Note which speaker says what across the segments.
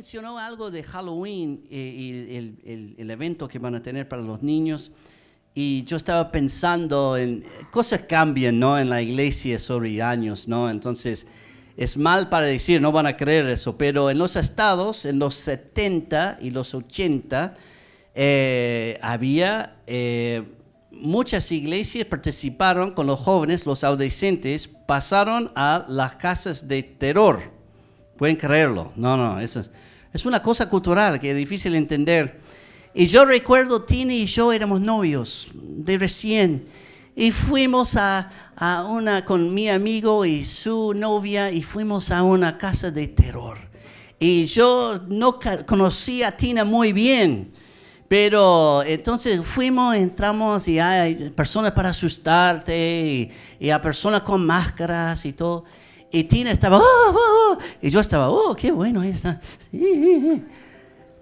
Speaker 1: mencionó algo de Halloween y el evento que van a tener para los niños. Y yo estaba pensando en cosas cambian, ¿no? En la iglesia sobre años, ¿no? Entonces, es mal para decir, no van a creer eso, pero en los estados, en los 70 y los 80, había muchas iglesias participaron con los jóvenes, los adolescentes, pasaron a las casas de terror. Pueden creerlo. No, eso es una cosa cultural que es difícil entender. Y yo recuerdo, Tina y yo éramos novios de recién. Y fuimos con mi amigo y su novia, y fuimos a una casa de terror. Y yo no conocía a Tina muy bien, pero entonces entramos y hay personas para asustarte, y hay personas con máscaras y todo. Y Tina estaba, y yo estaba, qué bueno, ahí está. Sí.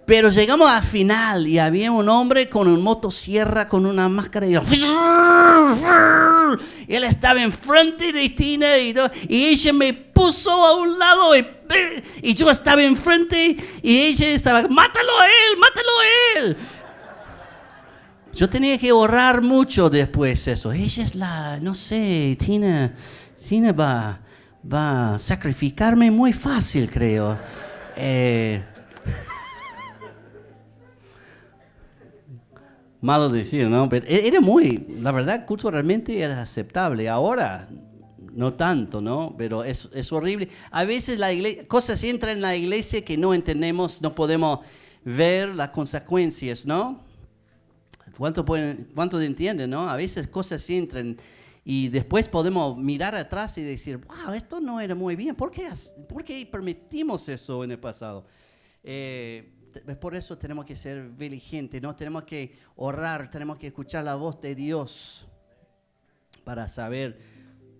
Speaker 1: Pero llegamos al final y había un hombre con una motosierra, con una máscara, y él estaba enfrente de Tina y ella me puso a un lado y yo estaba enfrente y ella estaba, mátalo a él. Yo tenía que orar mucho después eso. Ella es no sé, Tina va a sacrificarme muy fácil, creo. Malo decir, ¿no? Pero era la verdad, culturalmente era aceptable. Ahora, no tanto, ¿no? Pero es horrible. A veces cosas entran en la iglesia que no entendemos, no podemos ver las consecuencias, ¿no? ¿Cuántos entienden, no? A veces cosas entran y después podemos mirar atrás y decir, wow, esto no era muy bien. ¿Por qué permitimos eso en el pasado? Por eso tenemos que ser diligentes, ¿no? Tenemos que orar, tenemos que escuchar la voz de Dios para saber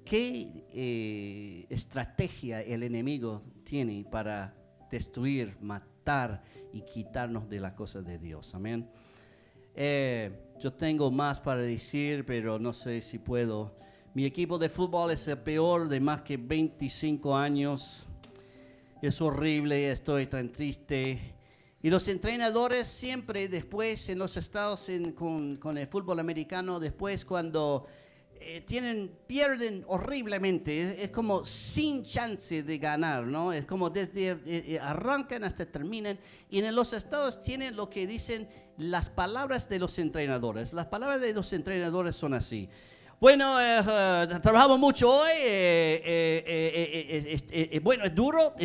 Speaker 1: qué estrategia el enemigo tiene para destruir, matar y quitarnos de las cosas de Dios. Amén. Yo tengo más para decir, pero no sé si puedo. Mi equipo de fútbol es el peor de más que 25 años. Es horrible, estoy tan triste. Y los entrenadores siempre después en los estados con el fútbol americano, después cuando pierden horriblemente, es como sin chance de ganar, ¿no? Es como desde arrancan hasta terminan. Y en los estados tienen lo que dicen las palabras de los entrenadores. Las palabras de los entrenadores son así. Bueno, trabajamos mucho hoy, bueno, es duro.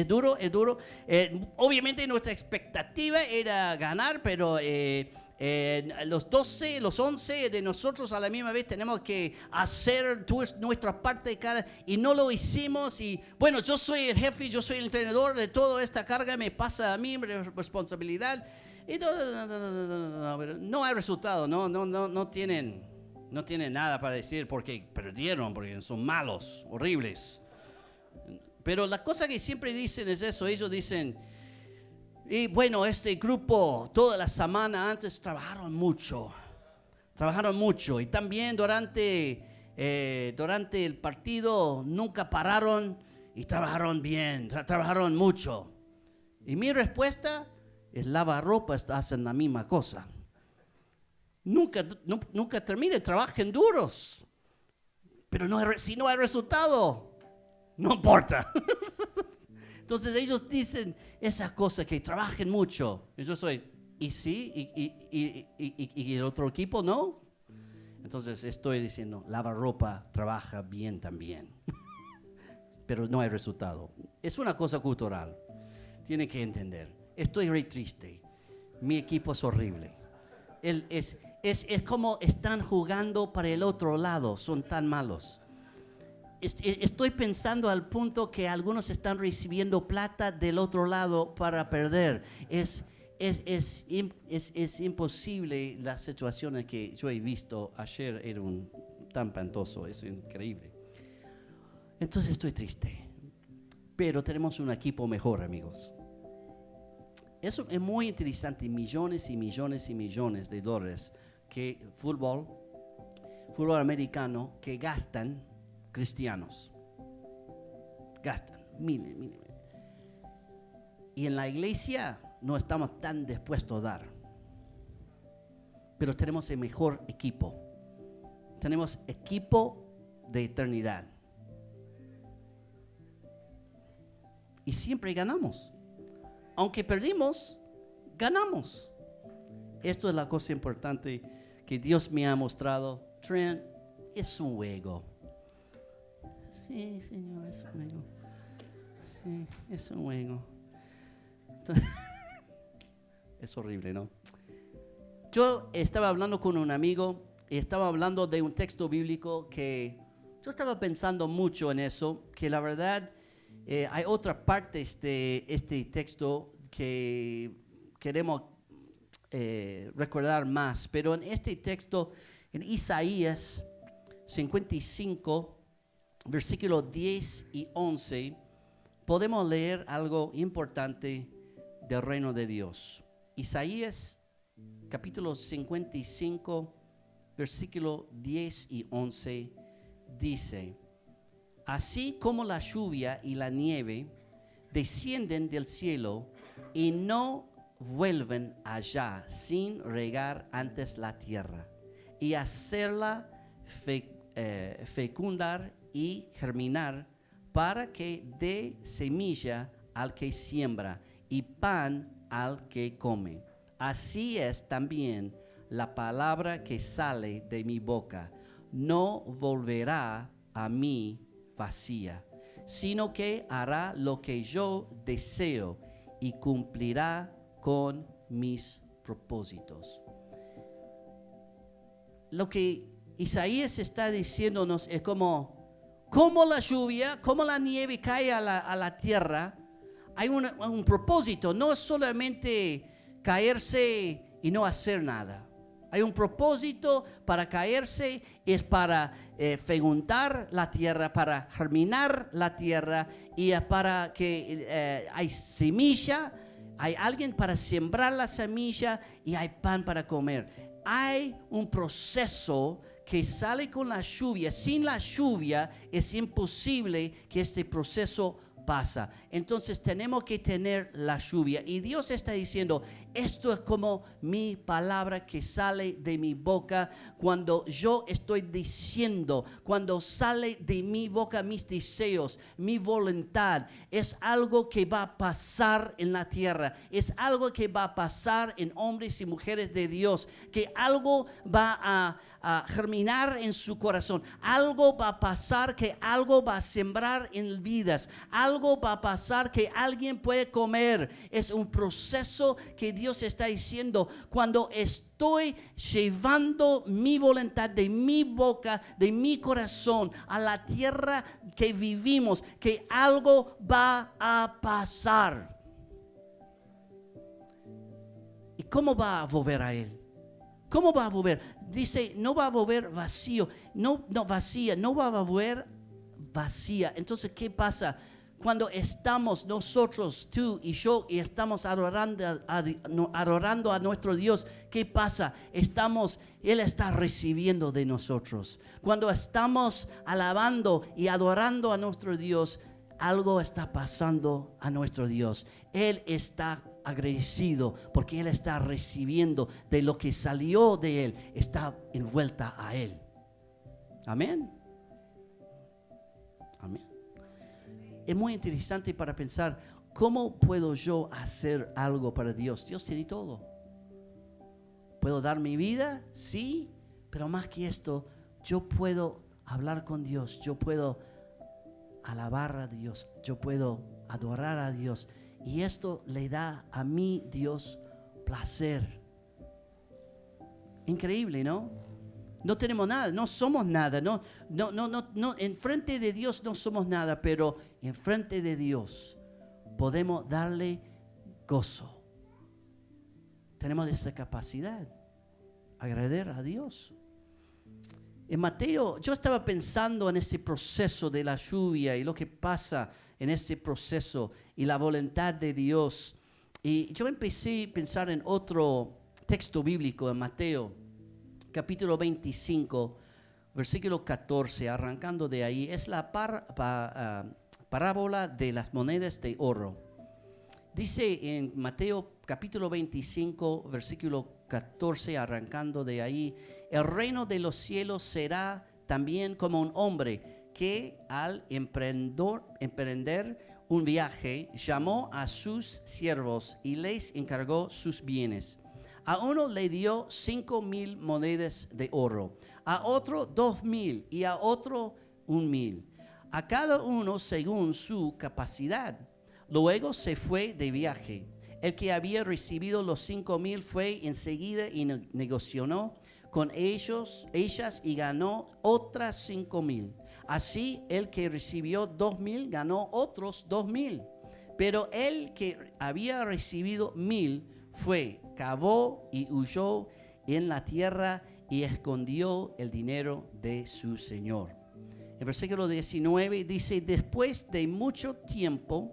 Speaker 1: Obviamente nuestra expectativa era ganar, pero los 12, los 11 de nosotros a la misma vez tenemos que hacer nuestra parte y no lo hicimos. Y bueno, yo soy el jefe, yo soy el entrenador de toda esta carga, me pasa a mí responsabilidad. Y no hay resultado, no tienen nada para decir porque perdieron, porque son malos, horribles. Pero la cosa que siempre dicen es eso, ellos dicen, y bueno, este grupo toda la semana antes trabajaron mucho y también durante el partido nunca pararon y trabajaron bien, trabajaron mucho. Y mi respuesta es lavar ropa, hacen la misma cosa. Nunca terminen, trabajen duros. Pero si no hay resultado, no importa. Entonces ellos dicen esas cosas, que trabajen mucho. Y yo soy, ¿y sí? ¿Y el otro equipo no? Entonces estoy diciendo, lava ropa, trabaja bien también. Pero no hay resultado. Es una cosa cultural. Tiene que entender. Estoy re triste. Mi equipo es horrible. Es como están jugando para el otro lado, son tan malos. Estoy pensando al punto que algunos están recibiendo plata del otro lado para perder. Es imposible las situaciones que yo he visto ayer, era tan espantoso, es increíble. Entonces estoy triste, pero tenemos un equipo mejor, amigos. Eso es muy interesante, millones y millones y millones de dólares que fútbol americano que gastan cristianos. Gastan miles. Y en la iglesia no estamos tan dispuestos a dar. Pero tenemos el mejor equipo. Tenemos equipo de eternidad. Y siempre ganamos. Aunque perdimos, ganamos. Esto es la cosa importante que Dios me ha mostrado. Trent, es un juego. Sí, Señor, es un juego. Sí, es un juego. Entonces, es horrible, ¿no? Yo estaba hablando con un amigo y estaba hablando de un texto bíblico que yo estaba pensando mucho en eso, que la verdad hay otras partes de este texto que queremos recordar más, pero en este texto, en Isaías 55, versículos 10 y 11, podemos leer algo importante del reino de Dios. Isaías capítulo 55, versículo 10 y 11 dice: así como la lluvia y la nieve descienden del cielo y no vuelven allá sin regar antes la tierra y hacerla fecundar y germinar, para que dé semilla al que siembra y pan al que come. Así es también la palabra que sale de mi boca. No volverá a mí vacía, sino que hará lo que yo deseo y cumplirá con mis propósitos. Lo que Isaías está diciéndonos es como la lluvia, como la nieve cae a la tierra, hay un propósito. No es solamente caerse y no hacer nada. Hay un propósito para caerse, es para fecundar la tierra, para germinar la tierra, y para que hay semilla, hay alguien para sembrar la semilla y hay pan para comer. Hay un proceso que sale con la lluvia. Sin la lluvia es imposible que este proceso pasa. Entonces tenemos que tener la lluvia. Y Dios está diciendo, esto es como mi palabra que sale de mi boca. Cuando yo estoy diciendo, cuando sale de mi boca mis deseos, mi voluntad, es algo que va a pasar en la tierra. Es algo que va a pasar en hombres y mujeres de Dios. Que algo va a germinar en su corazón. Algo va a pasar, que algo va a sembrar en vidas. Algo va a pasar que alguien puede comer. Es un proceso que Dios está diciendo. Cuando estoy llevando mi voluntad de mi boca, de mi corazón a la tierra que vivimos, que algo va a pasar. ¿Y cómo va a volver a Él? ¿Cómo va a volver? Dice, no va a volver vacío, no vacía, no va a volver vacía. Entonces, ¿qué pasa? Cuando estamos nosotros, tú y yo, y estamos adorando a nuestro Dios, ¿qué pasa? Él está recibiendo de nosotros. Cuando estamos alabando y adorando a nuestro Dios, algo está pasando a nuestro Dios. Él está agradecido porque Él está recibiendo de lo que salió de Él, está envuelta a Él. Amén. Amén. Es muy interesante para pensar, ¿cómo puedo yo hacer algo para Dios? Dios tiene todo. ¿Puedo dar mi vida? Sí, pero más que esto, yo puedo hablar con Dios, yo puedo alabar a Dios, yo puedo adorar a Dios. Y esto le da a mí, Dios, placer. Increíble, ¿no? No tenemos nada, no somos nada, no, en frente de Dios no somos nada, pero en frente de Dios podemos darle gozo. Tenemos esa capacidad, agradecer a Dios. En Mateo, yo estaba pensando en ese proceso de la lluvia y lo que pasa en ese proceso y la voluntad de Dios. Y yo empecé a pensar en otro texto bíblico en Mateo, capítulo 25, versículo 14, arrancando de ahí. Es la parábola de las monedas de oro. Dice en Mateo capítulo 25, versículo 14, arrancando de ahí, el reino de los cielos será también como un hombre que al emprender un viaje llamó a sus siervos y les encargó sus bienes. A uno le dio 5,000 monedas de oro, a otro 2,000 y a otro 1,000, a cada uno según su capacidad. Luego se fue de viaje. El que había recibido los 5,000 fue enseguida y negoció con ellas y ganó otras 5,000. Así el que recibió 2,000 ganó otros 2,000. Pero el que había recibido 1,000 fue, cavó y huyó en la tierra y escondió el dinero de su señor. El versículo 19 dice: después de mucho tiempo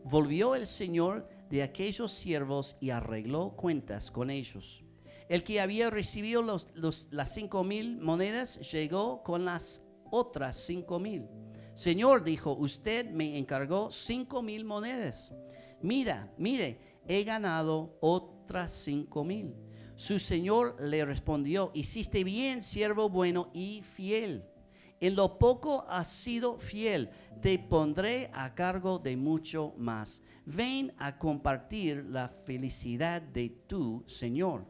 Speaker 1: volvió el señor de aquellos siervos y arregló cuentas con ellos. El que había recibido las 5,000 monedas llegó con las otras 5,000. Señor, dijo, usted me encargó 5,000 monedas. Mire, he ganado otras 5,000. Su señor le respondió: hiciste bien, siervo bueno y fiel. En lo poco has sido fiel, te pondré a cargo de mucho más. Ven a compartir la felicidad de tu señor.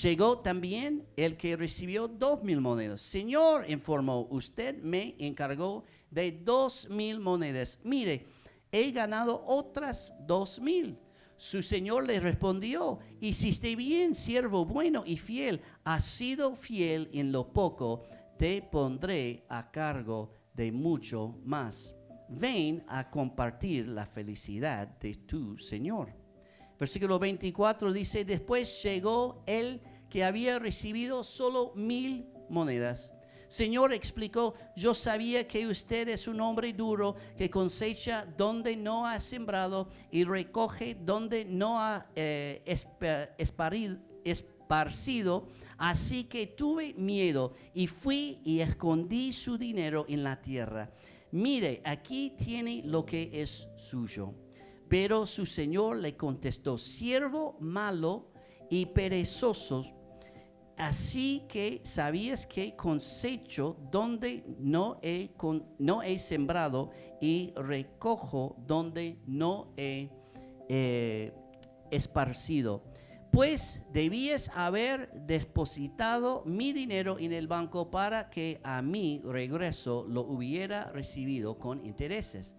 Speaker 1: Llegó también el que recibió 2,000 monedas. Señor, informó, usted me encargó de 2,000 monedas. Mire, he ganado otras 2,000. Su señor le respondió: hiciste bien, siervo bueno y fiel. Has sido fiel en lo poco, te pondré a cargo de mucho más. Ven a compartir la felicidad de tu señor. Versículo 24 dice: después llegó el que había recibido solo 1,000 monedas. Señor, explicó, yo sabía que usted es un hombre duro, que cosecha donde no ha sembrado y recoge donde no ha esparcido. Así que tuve miedo y fui y escondí su dinero en la tierra. Mire, aquí tiene lo que es suyo. Pero su señor le contestó: siervo malo y perezoso, así que sabías que cosecho donde no he sembrado y recojo donde no he esparcido. Pues debías haber depositado mi dinero en el banco para que a mi regreso lo hubiera recibido con intereses.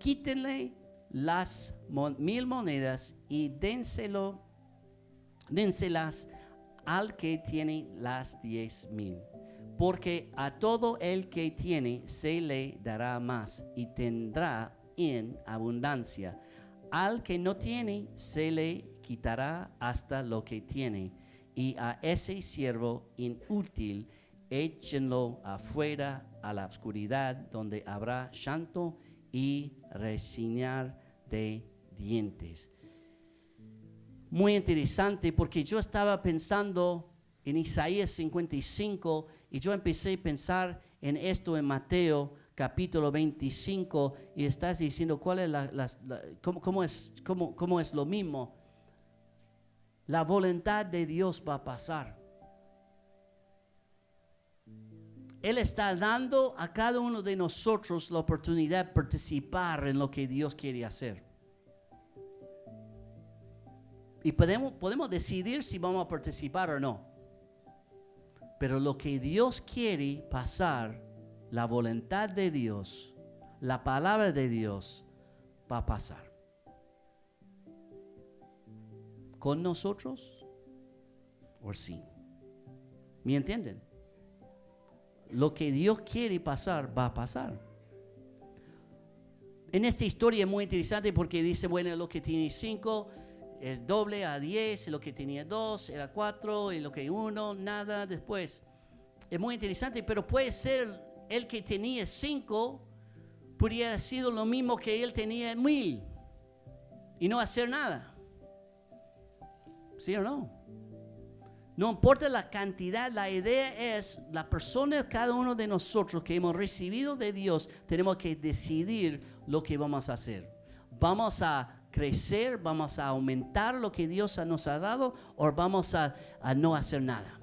Speaker 1: Quítenle las 1,000 monedas y dénselas al que tiene las 10,000. Porque a todo el que tiene se le dará más y tendrá en abundancia. Al que no tiene se le quitará hasta lo que tiene. Y a ese siervo inútil échenlo afuera a la oscuridad, donde habrá llanto y rechinar de dientes. Muy interesante, porque yo estaba pensando en Isaías 55 y yo empecé a pensar en esto en Mateo capítulo 25 y estás diciendo cuál es cómo es lo mismo. La voluntad de Dios va a pasar. Él está dando a cada uno de nosotros la oportunidad de participar en lo que Dios quiere hacer. Y podemos decidir si vamos a participar o no. Pero lo que Dios quiere pasar, la voluntad de Dios, la palabra de Dios, va a pasar. ¿Con nosotros o sin? ¿Me entienden? Lo que Dios quiere pasar, va a pasar. En esta historia es muy interesante porque dice, bueno, lo que tiene 5 es doble a 10, lo que tenía 2 era 4, y lo que 1, nada después. Es muy interesante, pero puede ser el que tenía 5, podría haber sido lo mismo que él tenía 1,000 y no hacer nada. ¿Sí o no? No importa la cantidad, la idea es la persona, cada uno de nosotros que hemos recibido de Dios, tenemos que decidir lo que vamos a hacer. Vamos a crecer, vamos a aumentar lo que Dios nos ha dado o vamos a no hacer nada.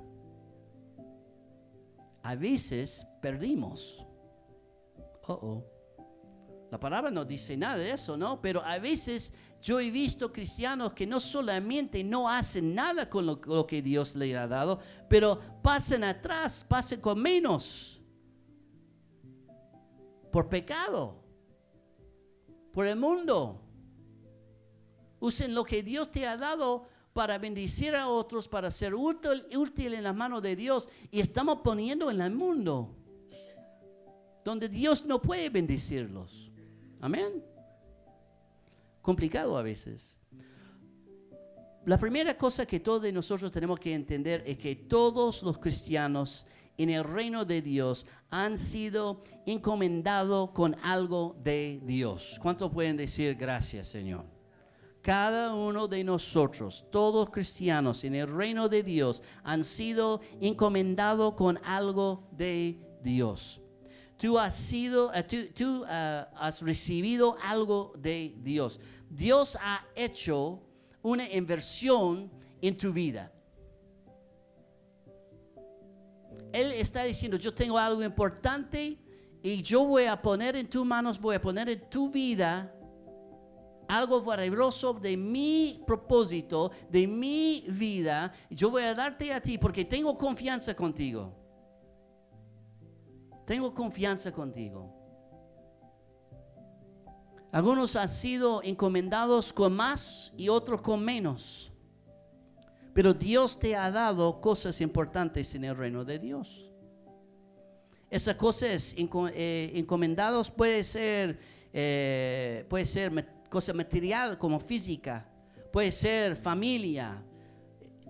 Speaker 1: A veces perdimos. La palabra no dice nada de eso, ¿no? Pero a veces yo he visto cristianos que no solamente no hacen nada con lo que Dios les ha dado, pero pasan atrás, pasan con menos. Por pecado. Por el mundo. Usen lo que Dios te ha dado para bendecir a otros, para ser útil en las manos de Dios. Y estamos poniendo en el mundo, donde Dios no puede bendecirlos. Amén. Complicado a veces. La primera cosa que todos nosotros tenemos que entender es que todos los cristianos en el reino de Dios han sido encomendados con algo de Dios. ¿Cuántos pueden decir gracias, Señor? Cada uno de nosotros, todos cristianos en el reino de Dios, han sido encomendados con algo de Dios. Tú has recibido algo de Dios. Dios ha hecho una inversión en tu vida. Él está diciendo, yo tengo algo importante y yo voy a poner en tus manos, voy a poner en tu vida algo valioso de mi propósito, de mi vida. Yo voy a darte a ti porque tengo confianza contigo. Tengo confianza contigo. Algunos han sido encomendados con más y otros con menos. Pero Dios te ha dado cosas importantes en el reino de Dios. Esas cosas encomendados puede ser cosa material como física, puede ser familia,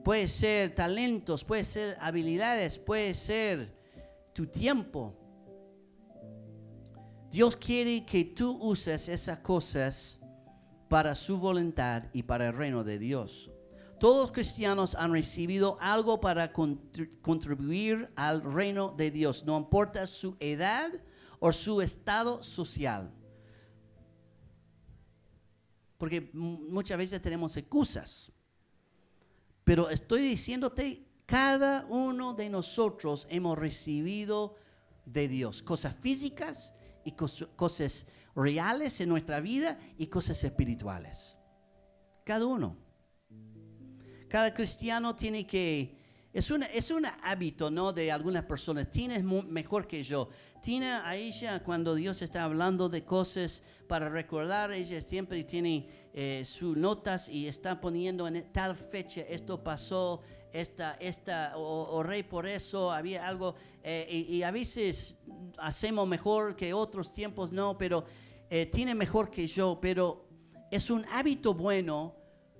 Speaker 1: puede ser talentos, puede ser habilidades, puede ser tu tiempo. Dios quiere que tú uses esas cosas para su voluntad y para el reino de Dios. Todos los cristianos han recibido algo para contribuir al reino de Dios, no importa su edad o su estado social. Porque muchas veces tenemos excusas. Pero estoy diciéndote, cada uno de nosotros hemos recibido de Dios cosas físicas y cosas reales en nuestra vida y cosas espirituales. Cada uno. Cada cristiano tiene que... Es un hábito, ¿no? De algunas personas. Tina es mejor que yo. Tina, a ella, cuando Dios está hablando de cosas para recordar, ella siempre tiene sus notas y está poniendo en tal fecha, esto pasó, oré por eso, había algo. Y a veces hacemos mejor que otros tiempos, no, pero Tina mejor que yo. Pero es un hábito bueno,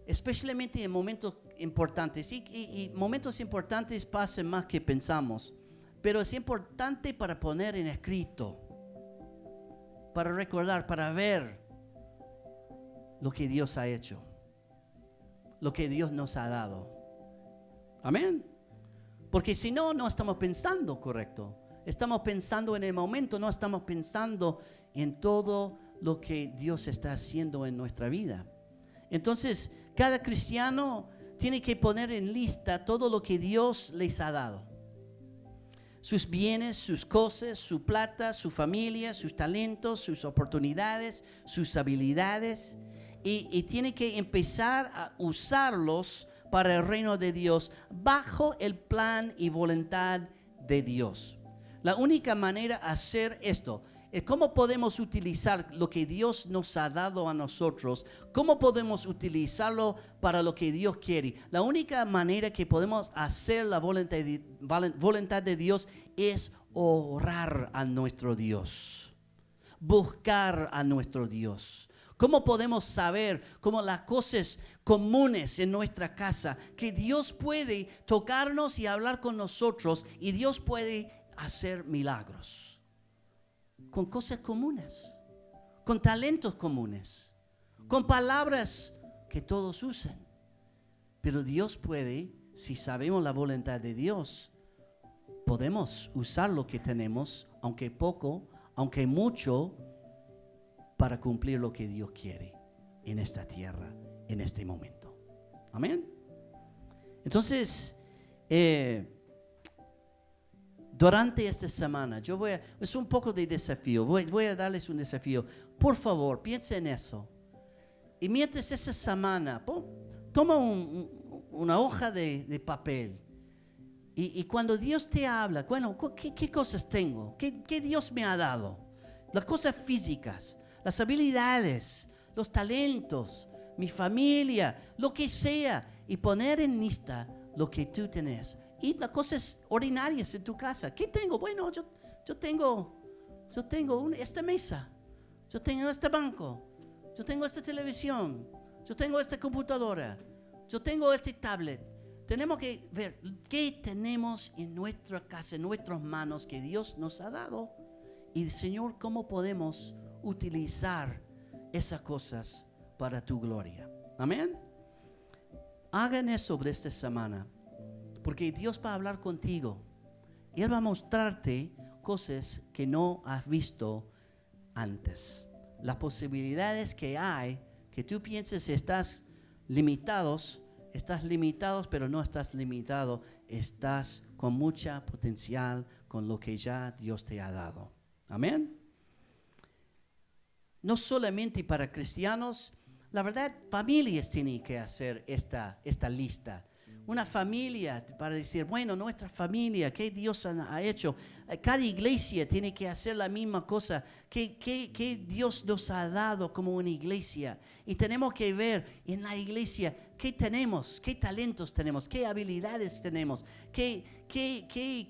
Speaker 1: especialmente en momentos importantes. Y momentos importantes pasan más que pensamos. Pero es importante para poner en escrito, para recordar, para ver lo que Dios ha hecho, lo que Dios nos ha dado. Amén. Porque si no, no estamos pensando correcto. Estamos pensando en el momento, no estamos pensando en todo lo que Dios está haciendo en nuestra vida. Entonces, cada cristiano tiene que poner en lista todo lo que Dios les ha dado. Sus bienes, sus cosas, su plata, su familia, sus talentos, sus oportunidades, sus habilidades. Y tiene que empezar a usarlos para el reino de Dios bajo el plan y voluntad de Dios. La única manera de hacer esto es cómo podemos utilizar lo que Dios nos ha dado a nosotros, cómo podemos utilizarlo para lo que Dios quiere. La única manera que podemos hacer la voluntad de Dios es orar a nuestro Dios, buscar a nuestro Dios. ¿Cómo podemos saber cómo las cosas comunes en nuestra casa, que Dios puede tocarnos y hablar con nosotros y Dios puede hacer milagros? Con cosas comunes, con talentos comunes, con palabras que todos usan. Pero Dios puede, si sabemos la voluntad de Dios, podemos usar lo que tenemos, aunque poco, aunque mucho, para cumplir lo que Dios quiere. en esta tierra, en este momento. Amén. Entonces, durante esta semana, es un poco de desafío, voy a darles un desafío. Por favor, piensen en eso. Y mientras esa semana, toma una hoja de papel. Y cuando Dios te habla, bueno, ¿qué cosas tengo? ¿Qué Dios me ha dado? Las cosas físicas, las habilidades, los talentos, mi familia, lo que sea. Y poner en lista lo que tú tenés. Y las cosas ordinarias en tu casa. ¿Qué tengo? Bueno, yo tengo esta mesa. Yo tengo este banco. Yo tengo esta televisión. Yo tengo esta computadora. Yo tengo este tablet. Tenemos que ver qué tenemos en nuestra casa, en nuestras manos que Dios nos ha dado. Y Señor, ¿cómo podemos utilizar esas cosas para tu gloria? Amén. Hagan eso sobre esta semana. Porque Dios va a hablar contigo. Y Él va a mostrarte cosas que no has visto antes. Las posibilidades que hay, que tú pienses estás limitado, pero no estás limitado. Estás con mucha potencial con lo que ya Dios te ha dado. Amén. No solamente para cristianos, la verdad, familias tienen que hacer esta lista. Una familia para decir, bueno, nuestra familia, ¿qué Dios ha hecho? Cada iglesia tiene que hacer la misma cosa. ¿Qué Dios nos ha dado como una iglesia? Y tenemos que ver en la iglesia qué tenemos, qué talentos tenemos, qué habilidades tenemos, qué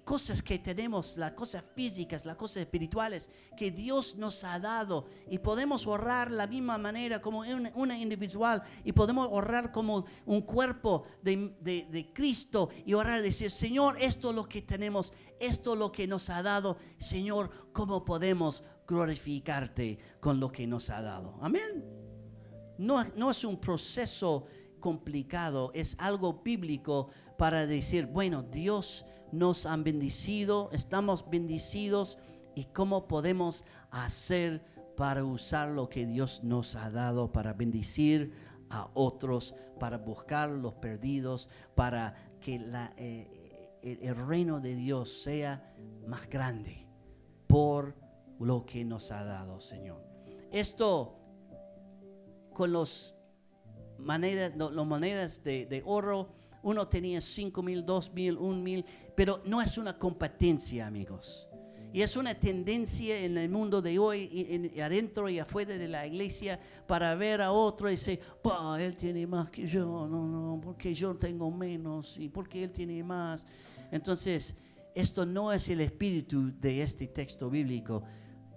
Speaker 1: cosas que tenemos, las cosas físicas, las cosas espirituales que Dios nos ha dado. Y podemos orar la misma manera como una individual, y podemos orar como un cuerpo de Cristo, y orar y decir, Señor, esto es lo que tenemos, esto es lo que nos ha dado. Señor, ¿cómo podemos glorificarte con lo que nos ha dado? Amén. No es un proceso complicado, es algo bíblico para decir, bueno, Dios nos ha bendecido, estamos bendecidos, y cómo podemos hacer para usar lo que Dios nos ha dado para bendecir a otros, para buscar los perdidos, para que el reino de Dios sea más grande por lo que nos ha dado, Señor. Esto con las monedas de oro, uno tenía 5,000, 2,000, 1,000, pero no es una competencia, amigos. Y es una tendencia en el mundo de hoy, adentro y afuera de la iglesia, para ver a otro y decir, él tiene más que yo, no, porque yo tengo menos, y porque él tiene más. Entonces, esto no es el espíritu de este texto bíblico.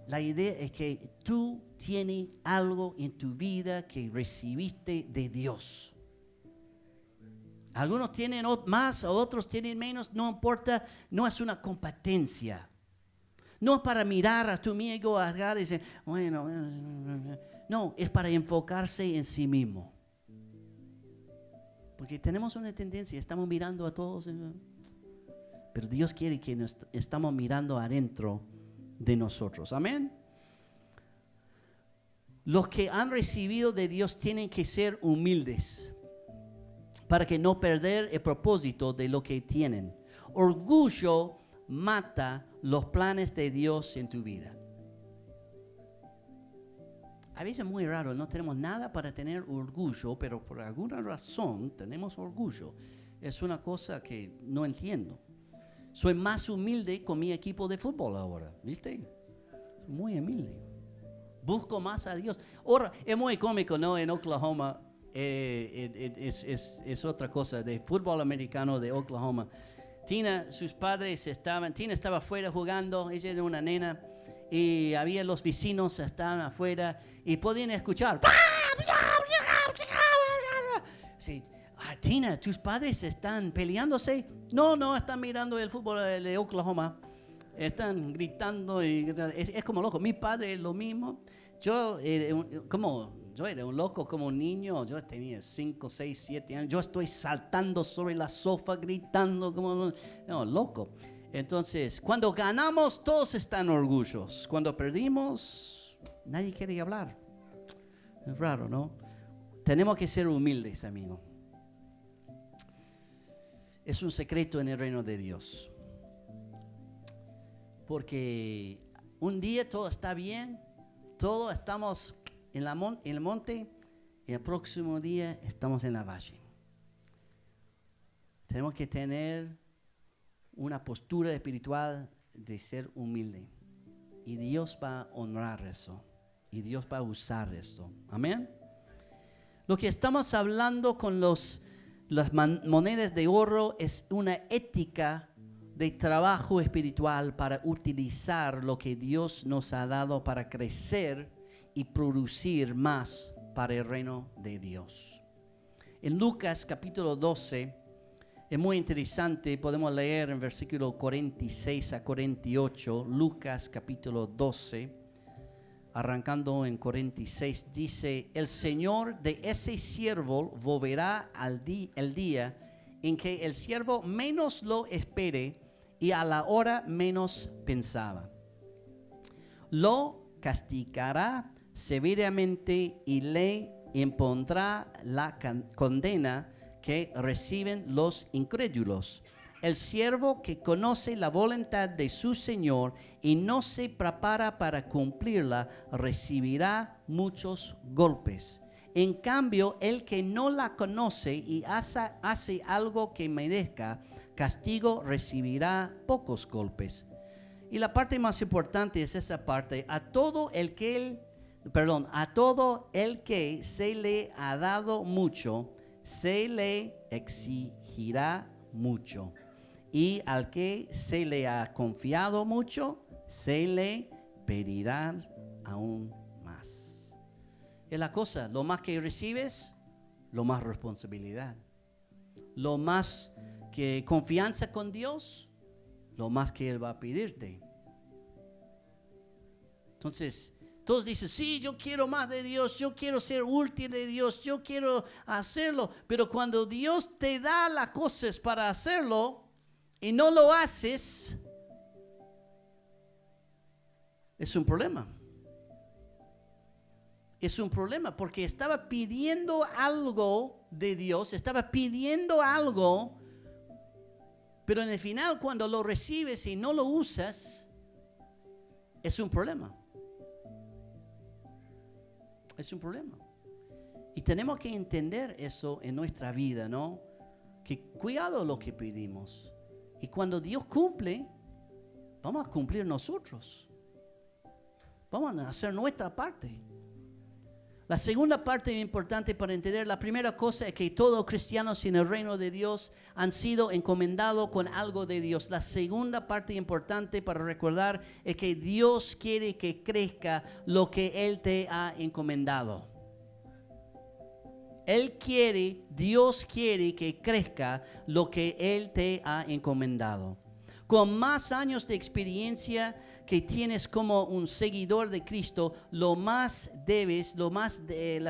Speaker 1: La idea es que tú tienes algo en tu vida que recibiste de Dios. Algunos tienen más, otros tienen menos, no importa, no es una competencia. No es para mirar a tu amigo y decir, bueno, no, es para enfocarse en sí mismo. Porque tenemos una tendencia, estamos mirando a todos, pero Dios quiere que nos estamos mirando adentro de nosotros. Amén. Los que han recibido de Dios tienen que ser humildes para que no perder el propósito de lo que tienen. Orgullo mata los planes de Dios en tu vida. A veces es muy raro, no tenemos nada para tener orgullo, pero por alguna razón tenemos orgullo. Es una cosa que no entiendo. Soy más humilde con mi equipo de fútbol ahora, ¿viste? Muy humilde. Busco más a Dios. Ahora, es muy cómico, ¿no? En Oklahoma, es otra cosa, de fútbol americano de Oklahoma. Tina estaba afuera jugando, ella era una nena, y había los vecinos estaban afuera y podían escuchar. Sí, Tina, ¿tus padres están peleándose? No, están mirando el fútbol de Oklahoma. Están gritando y es como loco. Mi padre es lo mismo. Yo era un loco como un niño. Yo tenía 5, 6, 7 años. Yo estoy saltando sobre la sofá, gritando como loco. Entonces, cuando ganamos, todos están orgullosos. Cuando perdimos, nadie quiere hablar. Es raro, ¿no? Tenemos que ser humildes, amigo. Es un secreto en el reino de Dios. Porque un día todo está bien, todos estamos en el monte, y el próximo día estamos en la valle. Tenemos que tener una postura espiritual de ser humilde. Y Dios va a honrar eso. Y Dios va a usar eso. Amén. Lo que estamos hablando con las monedas de oro es una ética de trabajo espiritual para utilizar lo que Dios nos ha dado para crecer y producir más para el reino de Dios. En Lucas capítulo 12 es muy interesante, podemos leer en versículo 46 a 48, Lucas capítulo 12, arrancando en 46, dice: el Señor de ese siervo volverá el día en que el siervo menos lo espere y a la hora menos pensaba. Lo castigará severamente y le impondrá la condena que reciben los incrédulos. El siervo que conoce la voluntad de su Señor y no se prepara para cumplirla, recibirá muchos golpes. En cambio, el que no la conoce y hace algo que merezca castigo, recibirá pocos golpes. Y la parte más importante es esa parte: a todo el que se le ha dado mucho, se le exigirá mucho. Y al que se le ha confiado mucho, se le pedirá aún más. Es la cosa, lo más que recibes, lo más responsabilidad. Lo más que confianza con Dios, lo más que Él va a pedirte. Entonces, todos dicen: sí, yo quiero más de Dios, yo quiero ser útil de Dios, yo quiero hacerlo. Pero cuando Dios te da las cosas para hacerlo y no lo haces, es un problema. Es un problema porque estaba pidiendo algo de Dios, estaba pidiendo algo, pero en el final, cuando lo recibes y no lo usas, es un problema. Es un problema. Y tenemos que entender eso en nuestra vida, ¿no? Que cuidado lo que pedimos. Y cuando Dios cumple, vamos a cumplir nosotros. Vamos a hacer nuestra parte. La segunda parte importante para entender, la primera cosa es que todos cristianos en el reino de Dios han sido encomendados con algo de Dios. La segunda parte importante para recordar es que Dios quiere que crezca lo que Él te ha encomendado. Dios quiere que crezca lo que Él te ha encomendado. Con más años de experiencia que tienes como un seguidor de Cristo, las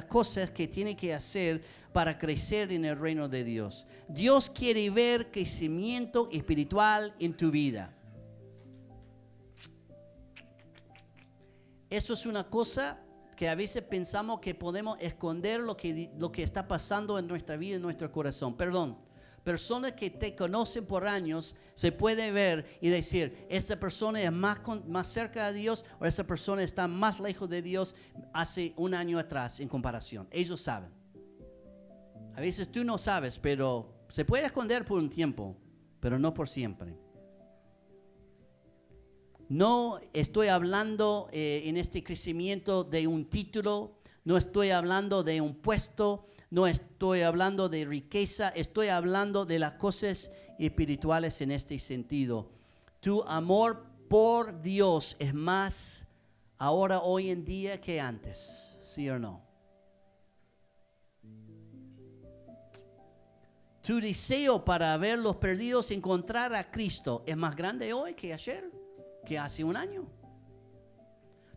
Speaker 1: cosas que tienes que hacer para crecer en el reino de Dios. Dios quiere ver crecimiento espiritual en tu vida. Eso es una cosa que a veces pensamos que podemos esconder lo que está pasando en nuestra vida, en nuestro corazón. Personas que te conocen por años se puede ver y decir: esta persona es más cerca de Dios, o esta persona está más lejos de Dios hace un año atrás en comparación. Ellos saben. A veces tú no sabes, pero se puede esconder por un tiempo, pero no por siempre. No estoy hablando en este crecimiento de un título, no estoy hablando de un puesto, no estoy hablando de riqueza, estoy hablando de las cosas espirituales en este sentido. Tu amor por Dios es más ahora, hoy en día, que antes, ¿sí o no? Tu deseo para ver los perdidos encontrar a Cristo es más grande hoy que ayer, que hace un año.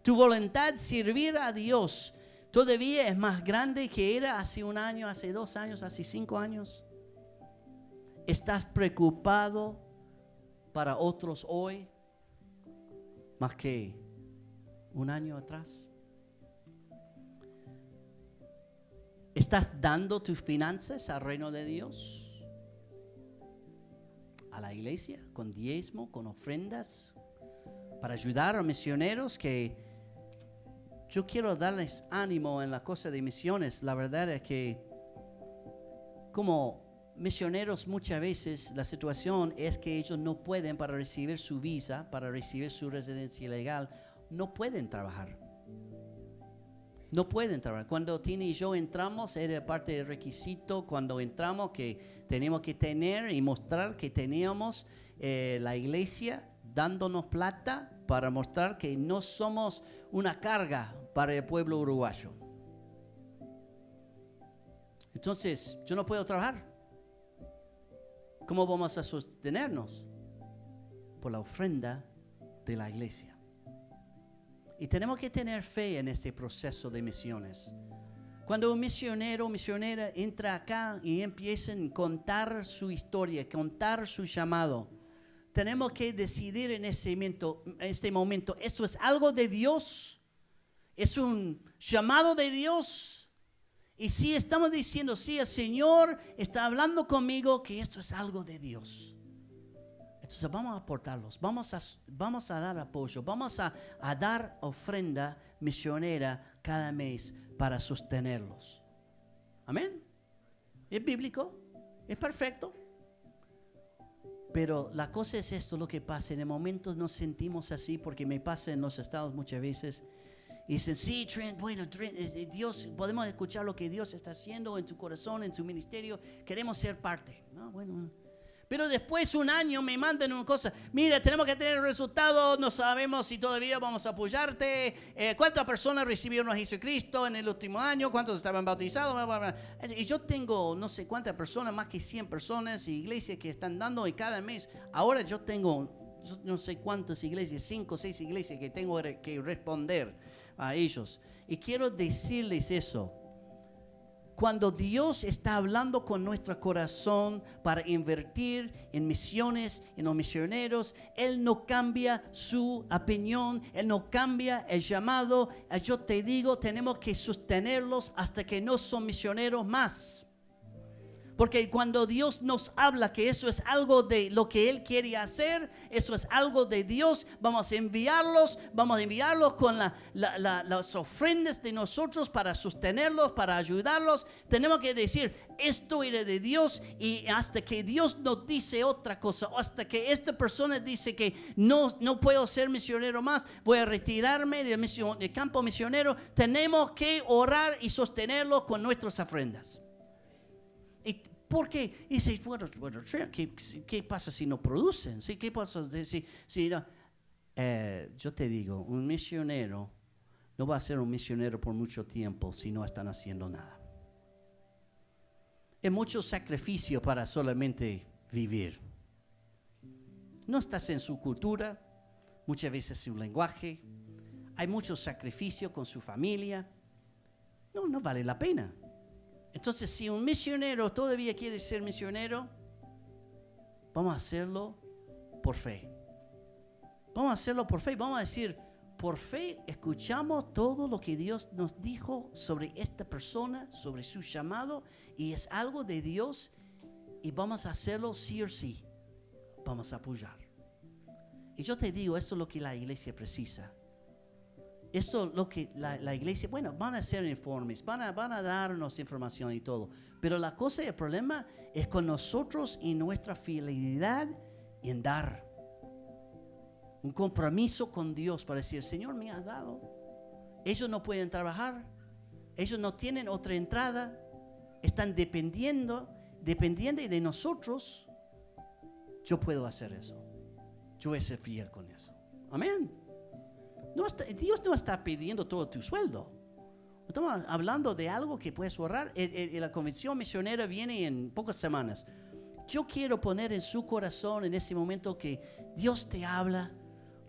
Speaker 1: Tu voluntad servir a Dios todavía es más grande que era hace un año, hace 2 años, hace 5 años. ¿Estás preocupado para otros hoy más que un año atrás? ¿Estás dando tus finanzas al reino de Dios? A la iglesia, con diezmo, con ofrendas, para ayudar a misioneros que yo quiero darles ánimo en la cosa de misiones. La verdad es que como misioneros muchas veces la situación es que ellos no pueden, para recibir su visa, para recibir su residencia legal, no pueden trabajar. No pueden trabajar. Cuando Tina y yo entramos, era parte del requisito cuando entramos que teníamos que tener y mostrar que teníamos la iglesia dándonos plata para mostrar que no somos una carga para el pueblo uruguayo. Entonces, yo no puedo trabajar. ¿Cómo vamos a sostenernos? Por la ofrenda de la iglesia. Y tenemos que tener fe en este proceso de misiones. Cuando un misionero o misionera entra acá y empieza a contar su historia, contar su llamado, tenemos que decidir en este momento, ¿esto es algo de Dios? ¿Es un llamado de Dios? Y si estamos diciendo, sí, el Señor está hablando conmigo que esto es algo de Dios. Entonces vamos a aportarlos, vamos a dar apoyo, vamos a dar ofrenda misionera cada mes para sostenerlos. Amén. Es bíblico, es perfecto. Pero la cosa es esto, lo que pasa. En el momento nos sentimos así, porque me pasa en los estados muchas veces. Y dicen, sí, Trent, Dios, podemos escuchar lo que Dios está haciendo en tu corazón, en tu ministerio. Queremos ser parte. No, bueno. Pero después un año me mandan una cosa. Mira, tenemos que tener resultados. No sabemos si todavía vamos a apoyarte. ¿Cuántas personas recibieron a Jesucristo en el último año? ¿Cuántos estaban bautizados? Y yo tengo no sé cuántas personas, más que 100 personas y iglesias que están dando. Y cada mes, ahora yo tengo no sé cuántas iglesias, 5 o 6 iglesias que tengo que responder a ellos. Y quiero decirles eso. Cuando Dios está hablando con nuestro corazón para invertir en misiones, en los misioneros, Él no cambia su opinión, Él no cambia el llamado. Yo te digo, tenemos que sostenerlos hasta que no son misioneros más. Porque cuando Dios nos habla que eso es algo de lo que Él quiere hacer, eso es algo de Dios, vamos a enviarlos con las ofrendas de nosotros para sostenerlos, para ayudarlos. Tenemos que decir, esto era de Dios, y hasta que Dios nos dice otra cosa, o hasta que esta persona dice que no puedo ser misionero más, voy a retirarme del campo misionero, tenemos que orar y sostenerlos con nuestras ofrendas. Porque dice, bueno, ¿qué pasa si no producen? ¿Sí? ¿Qué pasa si no? Yo te digo, un misionero no va a ser un misionero por mucho tiempo si no están haciendo nada. Es mucho sacrificio para solamente vivir. No estás en su cultura, muchas veces su lenguaje, hay mucho sacrificio con su familia. No vale la pena. Entonces, si un misionero todavía quiere ser misionero, vamos a hacerlo por fe. Vamos a hacerlo por fe. Vamos a decir, por fe escuchamos todo lo que Dios nos dijo sobre esta persona, sobre su llamado, y es algo de Dios, y vamos a hacerlo sí o sí. Vamos a apoyar. Y yo te digo, eso es lo que la iglesia precisa. Esto es lo que la iglesia, bueno, van a ser informes, van a darnos información y todo. Pero la cosa y el problema es con nosotros y nuestra fidelidad en dar. Un compromiso con Dios para decir, Señor me ha dado. Ellos no pueden trabajar, ellos no tienen otra entrada, están dependiendo de nosotros. Yo puedo hacer eso. Yo voy a ser fiel con eso. Amén. Dios no está pidiendo todo tu sueldo. Estamos hablando de algo que puedes ahorrar. La convención misionera viene en pocas semanas. Yo quiero poner en su corazón en ese momento que Dios te habla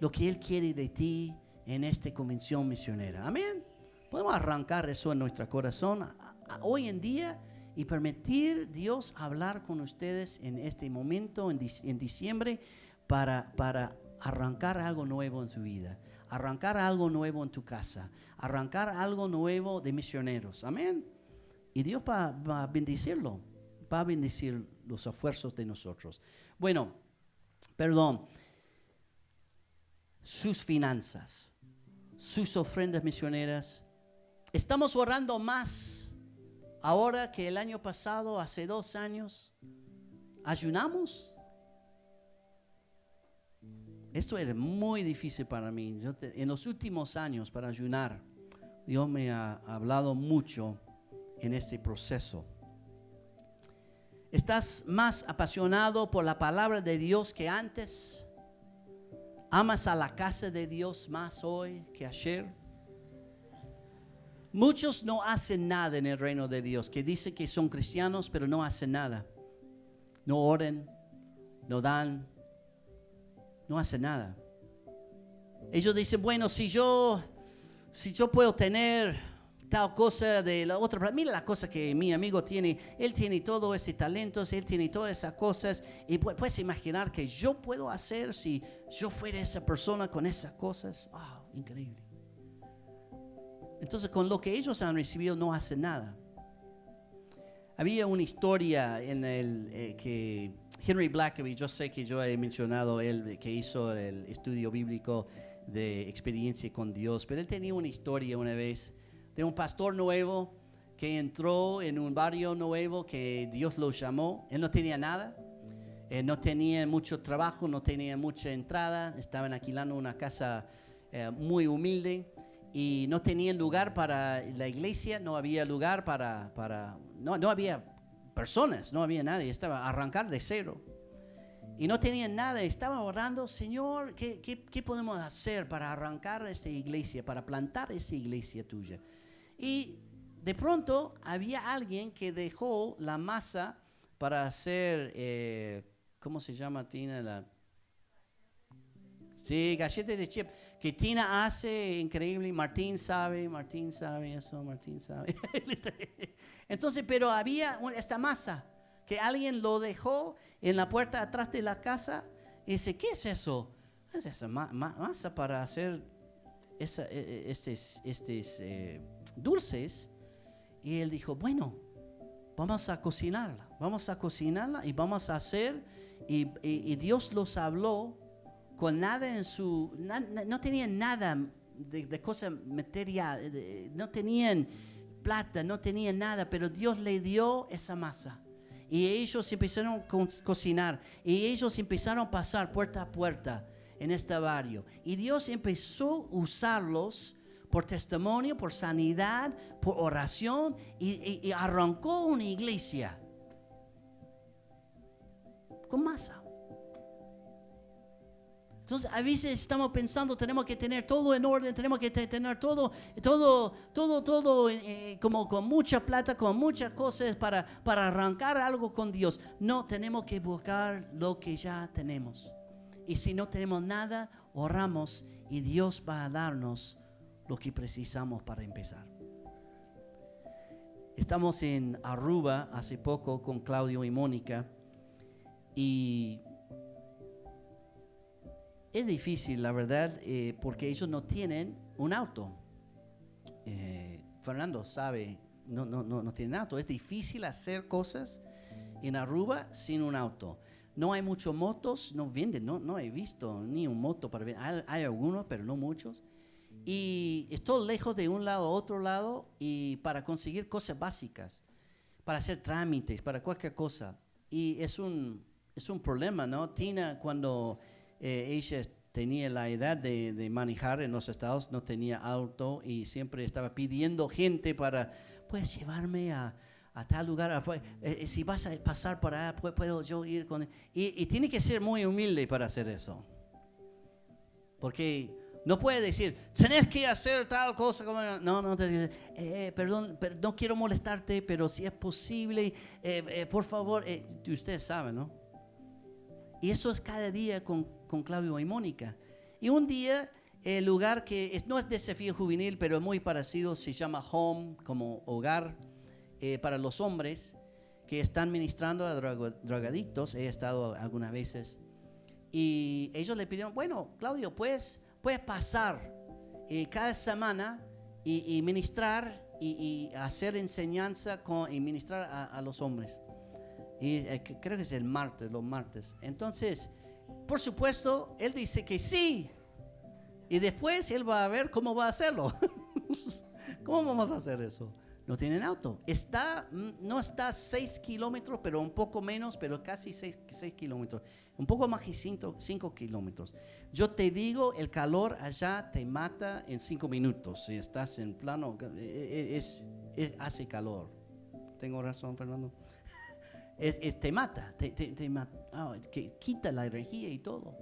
Speaker 1: lo que Él quiere de ti en esta convención misionera. Amén. Podemos arrancar eso en nuestro corazón hoy en día y permitir Dios hablar con ustedes en este momento, en diciembre, para arrancar algo nuevo en su vida. Arrancar algo nuevo en tu casa, arrancar algo nuevo de misioneros. Amén. Y Dios va a bendecirlo, va a bendecir los esfuerzos de nosotros. Bueno, sus finanzas, sus ofrendas misioneras. Estamos orando más ahora que el año pasado, hace 2 años. ¿Ayunamos? Esto es muy difícil para mí. En los últimos años, para ayunar, Dios me ha hablado mucho en este proceso. ¿Estás más apasionado por la palabra de Dios que antes? ¿Amas a la casa de Dios más hoy que ayer? Muchos no hacen nada en el reino de Dios, que dicen que son cristianos, pero no hacen nada. No oran, no dan, no hacen nada. Ellos dicen, bueno, si yo puedo tener tal cosa de la otra, mira la cosa que mi amigo tiene, él tiene todo ese talento, él tiene todas esas cosas, y puedes imaginar que yo puedo hacer si yo fuera esa persona con esas cosas. Increíble. Entonces, con lo que ellos han recibido no hacen nada. Había una historia en el que Henry Blackaby, yo sé que yo he mencionado él que hizo el estudio bíblico de experiencia con Dios, pero él tenía una historia una vez de un pastor nuevo que entró en un barrio nuevo que Dios lo llamó. Él no tenía nada, no tenía mucho trabajo, no tenía mucha entrada, estaban alquilando una casa muy humilde y no tenían lugar para la iglesia, no había lugar no había personas, no había nadie, estaba a arrancar de cero. Y no tenían nada, estaban orando, Señor, ¿qué podemos hacer para arrancar esta iglesia, para plantar esta iglesia tuya? Y de pronto había alguien que dejó la masa para hacer, ¿cómo se llama, Tina? Sí, galletas de chip, que Tina hace increíble. Martín sabe eso, Martín sabe. Entonces, pero había esta masa que alguien lo dejó en la puerta atrás de la casa y dice, ¿qué es eso? Es esa masa para hacer estos dulces. Y él dijo, bueno, vamos a cocinarla y vamos a hacer. Y Dios los habló con nada en su... no tenían nada de cosa material, no tenían plata, no tenían nada, pero Dios le dio esa masa. Y ellos empezaron a cocinar. Y ellos empezaron a pasar puerta a puerta en este barrio. Y Dios empezó a usarlos por testimonio, por sanidad, por oración. Y arrancó una iglesia con masa. Entonces, a veces estamos pensando, tenemos que tener todo en orden, tenemos que tener todo como con mucha plata, con muchas cosas para arrancar algo con Dios. No, tenemos que buscar lo que ya tenemos. Y si no tenemos nada, oramos y Dios va a darnos lo que precisamos para empezar. Estamos en Aruba hace poco con Claudio y Mónica y es difícil, la verdad, porque ellos no tienen un auto. Fernando sabe, no tienen auto. Es difícil hacer cosas en Aruba sin un auto. No hay muchos motos, no venden, no he visto ni un moto para vender. Hay algunos, pero no muchos. Y estoy lejos de un lado a otro lado y para conseguir cosas básicas, para hacer trámites, para cualquier cosa. Y es un problema, ¿no? Tina, cuando ella tenía la edad de manejar en los estados, no tenía auto y siempre estaba pidiendo gente para, puedes llevarme a tal lugar, si vas a pasar por allá, puedo yo ir con él. Y tiene que ser muy humilde para hacer eso. Porque no puede decir, tenés que hacer tal cosa. No te dice, perdón, no quiero molestarte, pero si es posible, por favor, ustedes saben, ¿no? Y eso es cada día con Claudio y Mónica. Y un día, el lugar que no es desafío juvenil, pero es muy parecido, se llama Home, como hogar para los hombres que están ministrando a drogadictos. He estado algunas veces. Y ellos le pidieron, bueno, Claudio, puedes pasar cada semana y ministrar y hacer enseñanza y ministrar a los hombres. Y creo que es los martes. Entonces, por supuesto, él dice que sí. Y después él va a ver cómo va a hacerlo. ¿Cómo vamos a hacer eso? No tienen auto. No está 6 kilómetros, pero un poco menos, pero casi 6 kilómetros. Un poco más que 5 kilómetros. Yo te digo, el calor allá te mata en 5 minutos. Si estás en plano, hace calor. ¿Tengo razón, Fernando? Te mata, te mata, que quita la energía y todo.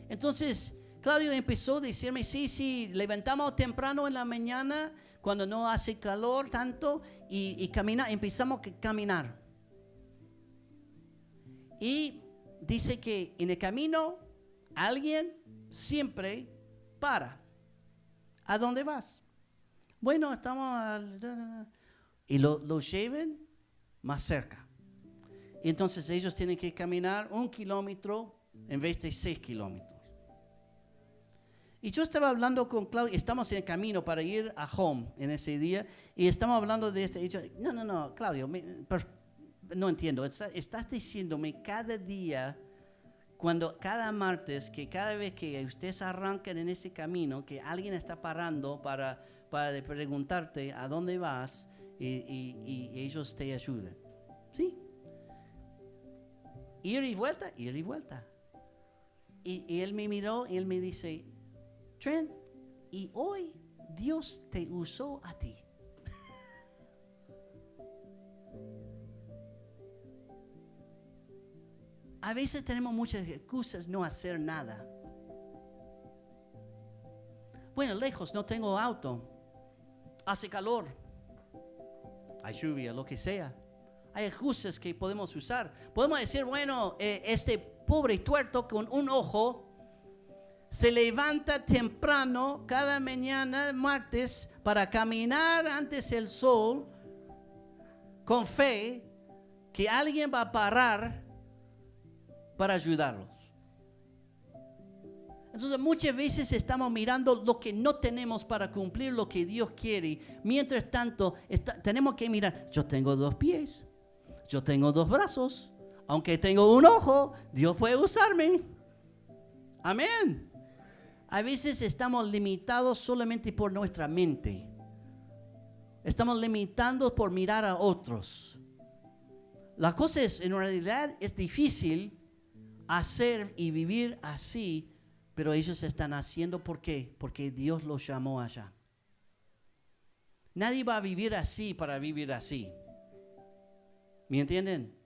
Speaker 1: Entonces, Claudio empezó a decirme, sí, levantamos temprano en la mañana, cuando no hace calor tanto, y empezamos a caminar. Y dice que en el camino, alguien siempre para. ¿A dónde vas? Bueno, y lo lleven más cerca. Y entonces ellos tienen que caminar 1 kilómetro en vez de 6 kilómetros. Y yo estaba hablando con Claudio, estamos en el camino para ir a home en ese día, y estamos hablando de esto. Y yo, no, Claudio, no entiendo. Estás diciéndome cada día, cada martes, que cada vez que ustedes arrancan en ese camino, que alguien está parando para preguntarte a dónde vas y ellos te ayudan. ¿Sí? Ir y vuelta. Y él me miró y él me dice, Trent, y hoy Dios te usó a ti. A veces tenemos muchas excusas no hacer nada. Bueno, lejos, no tengo auto. Hace calor. Hay lluvia, lo que sea. Hay excusas que podemos usar. Podemos decir, bueno, este pobre tuerto con un ojo se levanta temprano cada mañana, martes, para caminar antes del sol con fe que alguien va a parar para ayudarlos. Entonces muchas veces estamos mirando lo que no tenemos para cumplir lo que Dios quiere. Mientras tanto, tenemos que mirar, yo tengo 2 pies, yo tengo 2 brazos, aunque tengo un ojo, Dios puede usarme. Amén. A veces estamos limitados solamente por nuestra mente. Estamos limitados por mirar a otros. La cosa es, en realidad, es difícil hacer y vivir así, pero ellos están haciendo, ¿por qué? Porque Dios los llamó allá. Nadie va a vivir así para vivir así. ¿Me entienden?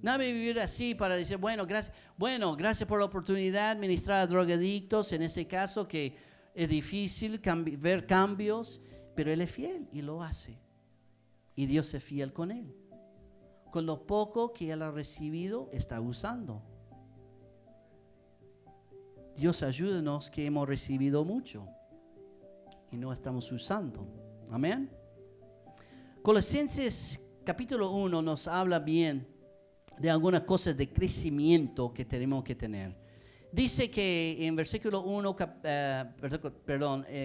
Speaker 1: Nadie va a vivir así para decir, bueno, gracias por la oportunidad de ministrar a drogadictos, en ese caso que es difícil ver cambios, pero Él es fiel y lo hace. Y Dios es fiel con Él. Con lo poco que Él ha recibido, está usando. Dios ayúdenos que hemos recibido mucho y no estamos usando. Amén. Colosenses capítulo 1 nos habla bien de algunas cosas de crecimiento que tenemos que tener. Dice que en versículo 1,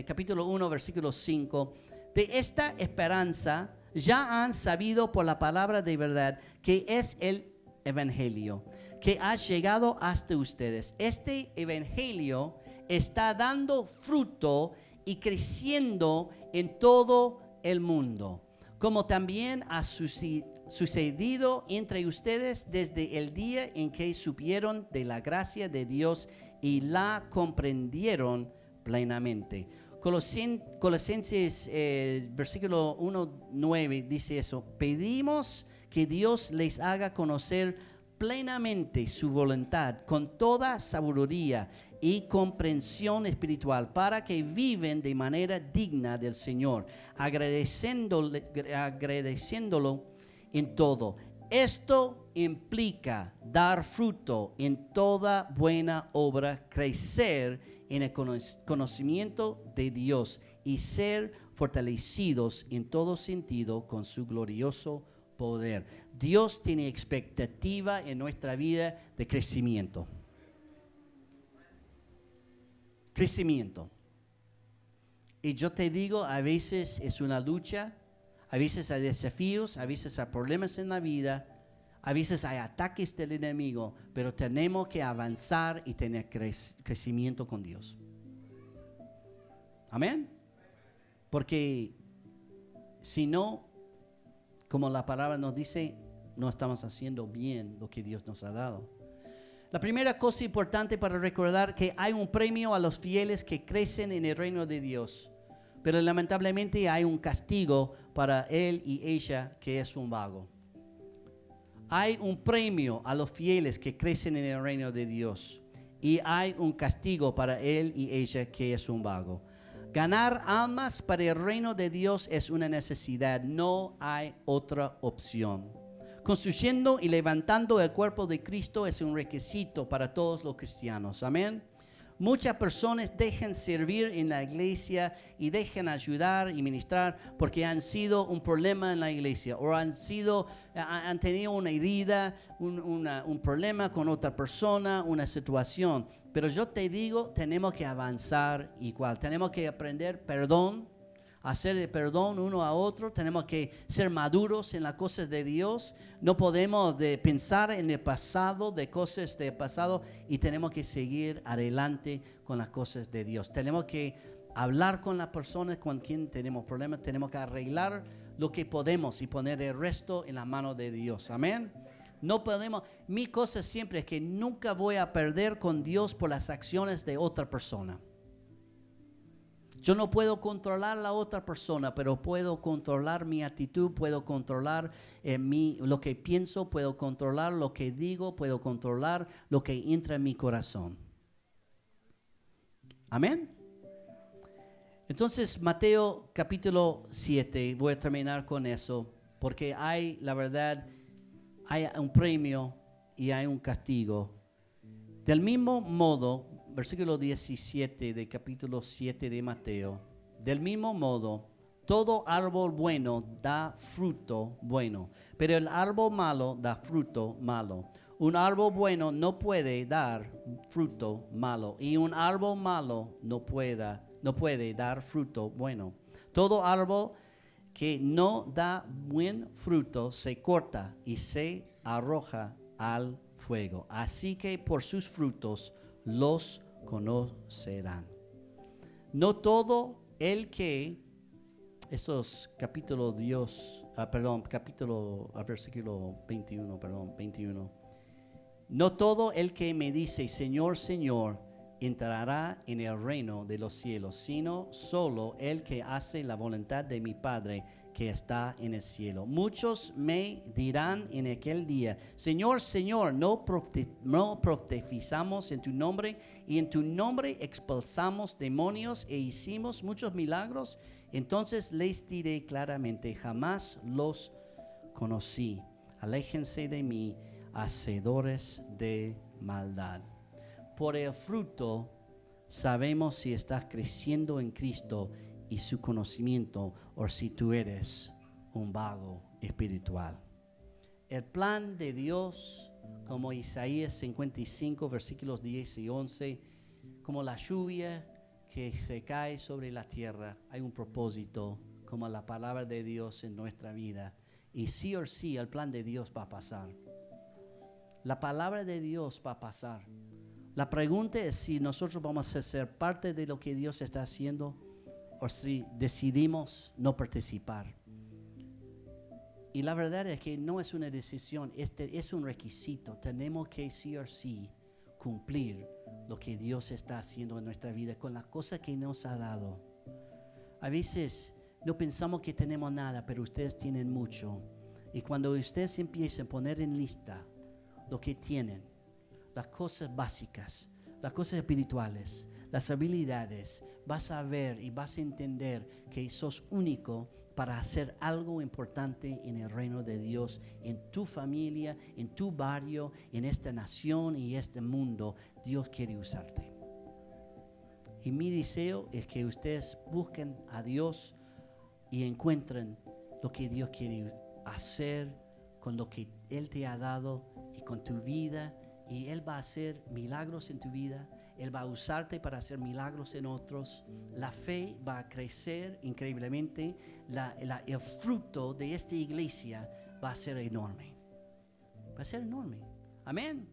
Speaker 1: capítulo 1, versículo 5, de esta esperanza ya han sabido por la palabra de verdad que es el Evangelio, que ha llegado hasta ustedes. Este Evangelio está dando fruto y creciendo en todo el mundo, como también ha sucedido entre ustedes desde el día en que supieron de la gracia de Dios y la comprendieron plenamente. Colosenses versículo 1:9 dice eso: pedimos que Dios les haga conocer plenamente su voluntad con toda sabiduría y comprensión espiritual, para que viven de manera digna del Señor, agradeciéndolo en todo. Esto implica dar fruto en toda buena obra, crecer en el conocimiento de Dios y ser fortalecidos en todo sentido con su glorioso poder. Dios tiene expectativa en nuestra vida de crecimiento. Crecimiento. Y yo te digo, a veces es una lucha A veces hay desafíos, a veces hay problemas en la vida, a veces hay ataques del enemigo, pero tenemos que avanzar y tener crecimiento con Dios. Amén. Porque si no, como la palabra nos dice, no estamos haciendo bien lo que Dios nos ha dado. La primera cosa importante para recordar que hay un premio a los fieles que crecen en el reino de Dios, pero lamentablemente hay un castigo para él y ella que es un vago. Hay un premio a los fieles que crecen en el reino de Dios y hay un castigo para él y ella que es un vago. Ganar almas para el reino de Dios es una necesidad, no hay otra opción. Construyendo y levantando el cuerpo de Cristo es un requisito para todos los cristianos. Amén. Muchas personas dejan servir en la iglesia y dejan ayudar y ministrar porque han sido un problema en la iglesia o han tenido una herida, un problema con otra persona, una situación. Pero yo te digo, tenemos que avanzar igual. Tenemos que aprender perdón, hacer el perdón uno a otro. Tenemos que ser maduros en las cosas de Dios. No podemos pensar en el pasado, de cosas del pasado, y tenemos que seguir adelante con las cosas de Dios. Tenemos que hablar con las personas con quien tenemos problemas. Tenemos que arreglar lo que podemos y poner el resto en la mano de Dios. Amén. No podemos, mi cosa siempre es que nunca voy a perder con Dios por las acciones de otra persona. Yo no puedo controlar a la otra persona, pero puedo controlar mi actitud, puedo controlar lo que pienso, puedo controlar lo que digo, puedo controlar lo que entra en mi corazón. Amén. Entonces, Mateo capítulo 7, voy a terminar con eso, porque hay, la verdad, hay un premio y hay un castigo. Del mismo modo, versículo 17 de capítulo 7 de Mateo, del mismo modo, todo árbol bueno da fruto bueno, pero el árbol malo da fruto malo. Un árbol bueno no puede dar fruto malo, y un árbol malo no puede dar fruto bueno. Todo árbol que no da buen fruto se corta y se arroja al fuego. Así que por sus frutos los conocerán. No todo el que, versículo 21. No todo el que me dice Señor, Señor, entrará en el reino de los cielos, sino solo el que hace la voluntad de mi Padre que está en el cielo. Muchos me dirán en aquel día, Señor, Señor, ¿no profetizamos en tu nombre y en tu nombre expulsamos demonios e hicimos muchos milagros? Entonces les diré claramente, jamás los conocí. Aléjense de mí, hacedores de maldad. Por el fruto sabemos si estás creciendo en Cristo y su conocimiento, o si tú eres un vago espiritual. El plan de Dios, como Isaías 55, versículos 10 y 11, como la lluvia que se cae sobre la tierra, hay un propósito, como la palabra de Dios en nuestra vida. Y sí o sí, el plan de Dios va a pasar. La palabra de Dios va a pasar. La pregunta es si nosotros vamos a ser parte de lo que Dios está haciendo o si decidimos no participar. Y la verdad es que no es una decisión, es un requisito. Tenemos que sí o sí cumplir lo que Dios está haciendo en nuestra vida con las cosas que nos ha dado. A veces no pensamos que tenemos nada, pero ustedes tienen mucho. Y cuando ustedes empiecen a poner en lista lo que tienen, las cosas básicas, las cosas espirituales, las habilidades, vas a ver y vas a entender que sos único para hacer algo importante en el reino de Dios, en tu familia, en tu barrio, en esta nación y este mundo. Dios quiere usarte. Y mi deseo es que ustedes busquen a Dios y encuentren lo que Dios quiere hacer con lo que Él te ha dado y con tu vida. Y Él va a hacer milagros en tu vida. Él va a usarte para hacer milagros en otros. La fe va a crecer increíblemente. El fruto de esta iglesia va a ser enorme. Va a ser enorme. Amén.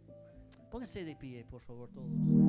Speaker 1: Pónganse de pie, por favor, todos.